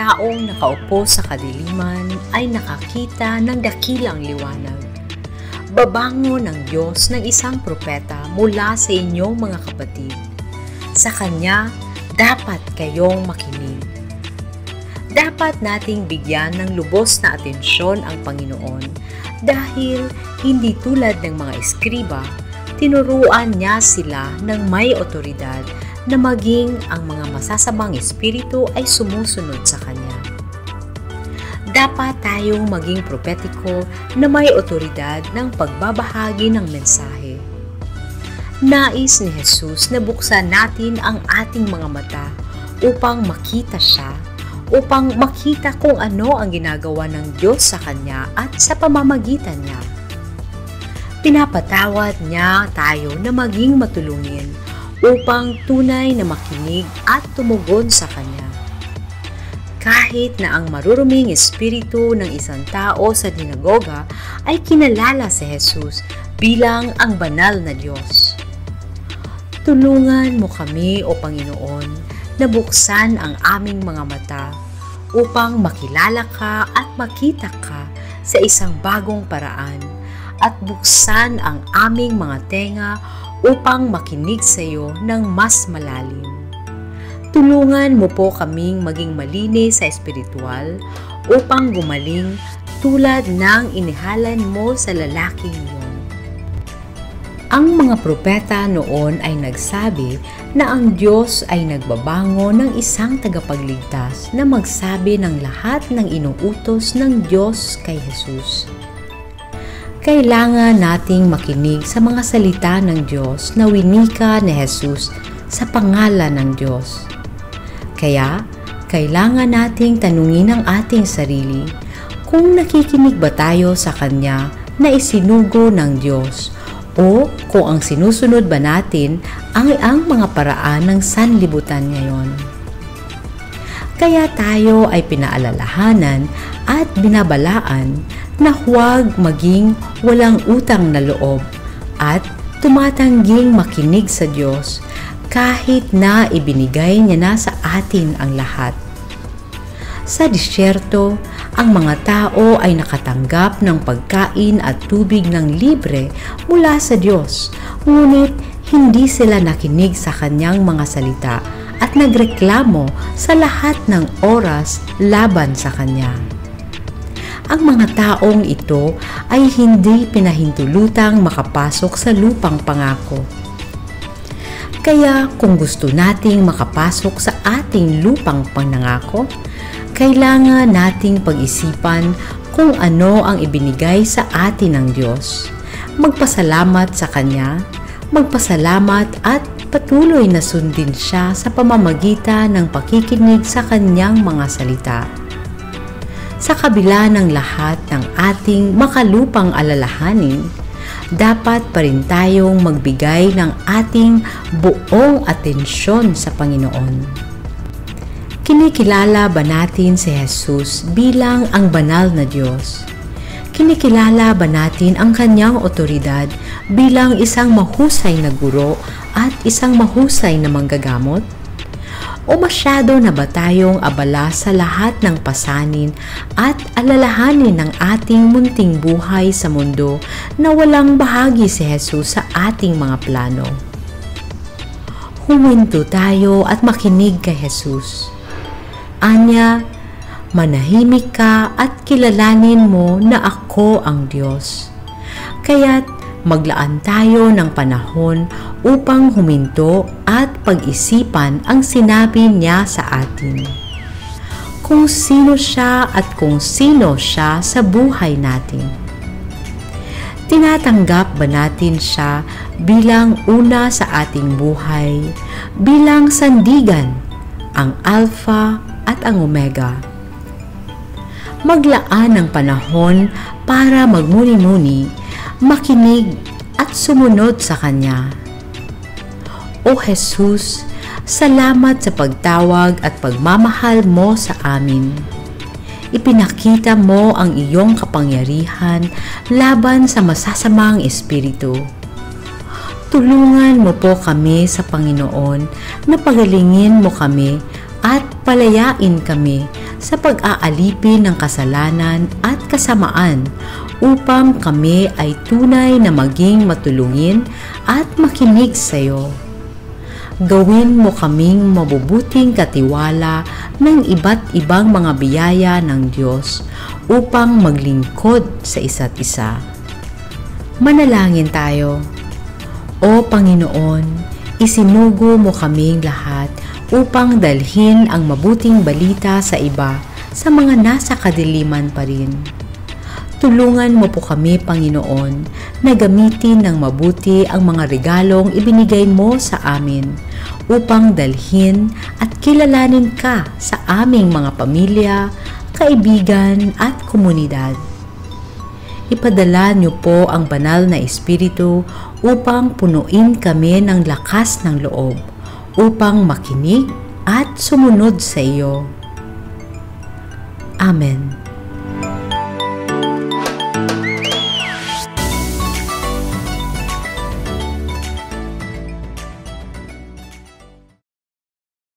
taong nakaupo sa kadiliman ay nakakita ng dakilang liwanag. Babango ng Diyos ng isang propeta mula sa inyong mga kapatid. Sa Kanya, dapat kayong makinig. Dapat nating bigyan ng lubos na atensyon ang Panginoon dahil hindi tulad ng mga eskriba, tinuruan niya sila ng may otoridad na maging ang mga masasamang espiritu ay sumusunod sa Kanya. Dapat tayong maging propetiko na may otoridad ng pagbabahagi ng mensahe. Nais ni Jesus na buksan natin ang ating mga mata upang makita siya, upang makita kung ano ang ginagawa ng Diyos sa Kanya at sa pamamagitan niya. Pinapatawad niya tayo na maging matulungin upang tunay na makinig at tumugon sa Kanya. Kahit na ang maruruming espiritu ng isang tao sa dinagoga ay kinalala si Jesus bilang ang banal na Diyos. Tulungan mo kami, O Panginoon, na buksan ang aming mga mata upang makilala ka at makita ka sa isang bagong paraan at buksan ang aming mga tenga upang makinig sa iyo ng mas malalim. Tulungan mo po kaming maging malinis sa espiritual upang gumaling tulad ng inihalan mo sa lalaking yun. Ang mga propeta noon ay nagsabi na ang Diyos ay nagbabango ng isang tagapagligtas na magsabi ng lahat ng inuutos ng Diyos kay Jesus. Kailangan nating makinig sa mga salita ng Diyos na winika ni Jesus sa pangalan ng Diyos. Kaya, kailangan nating tanungin ang ating sarili kung nakikinig ba tayo sa Kanya na isinugo ng Diyos o kung ang sinusunod ba natin ang mga paraan ng sanlibutan ngayon. Kaya tayo ay pinaalalahanan at binabalaan na huwag maging walang utang na loob at tumatangging makinig sa Diyos kahit na ibinigay niya na sa atin ang lahat. Sa disyerto, ang mga tao ay nakatanggap ng pagkain at tubig ng libre mula sa Diyos, ngunit hindi sila nakinig sa Kanyang mga salita at nagreklamo sa lahat ng oras laban sa Kanya. Ang mga taong ito ay hindi pinahintulutang makapasok sa lupang pangako. Kaya kung gusto nating makapasok sa ating lupang pangako, kailangan nating pag-isipan kung ano ang ibinigay sa atin ng Diyos. Magpasalamat sa Kanya, magpasalamat at patuloy na sundin siya sa pamamagitan ng pakikinig sa Kanyang mga salita. Sa kabila ng lahat ng ating makalupang alalahanin, dapat pa rin tayong magbigay ng ating buong atensyon sa Panginoon. Kinikilala ba natin si Jesus bilang ang banal na Diyos? Kinikilala ba natin ang Kanyang otoridad bilang isang mahusay na guro at isang mahusay na manggagamot? O masyado na ba tayong abala sa lahat ng pasanin at alalahanin ng ating munting buhay sa mundo na walang bahagi si Jesus sa ating mga plano? Huminto tayo at makinig kay Jesus. Anya, manahimik ka at kilalanin mo na ako ang Diyos. Kaya't maglaan tayo ng panahon upang huminto at pag-isipan ang sinabi niya sa atin. Kung sino siya at kung sino siya sa buhay natin. Tinatanggap ba natin siya bilang una sa ating buhay, bilang sandigan, ang Alpha at ang Omega? Maglaan ng panahon para magmuni-muni, makinig at sumunod sa Kanya. O Jesus, salamat sa pagtawag at pagmamahal mo sa amin. Ipinakita mo ang iyong kapangyarihan laban sa masasamang espiritu. Tulungan mo po kami sa Panginoon na pagalingin mo kami at palayain kami sa pag-aalipin ng kasalanan at kasamaan upang kami ay tunay na maging matulungin at makinig sa iyo. Gawin mo kaming mabubuting katiwala ng iba't ibang mga biyaya ng Diyos upang maglingkod sa isa't isa. Manalangin tayo. O Panginoon, isinugo mo kaming lahat upang dalhin ang mabuting balita sa iba, sa mga nasa kadiliman pa rin. Tulungan mo po kami, Panginoon, na gamitin ng mabuti ang mga regalong ibinigay mo sa amin upang dalhin at kilalanin ka sa aming mga pamilya, kaibigan at komunidad. Ipadala niyo po ang banal na Espiritu upang punuin kami ng lakas ng loob, upang makinig at sumunod sa iyo. Amen.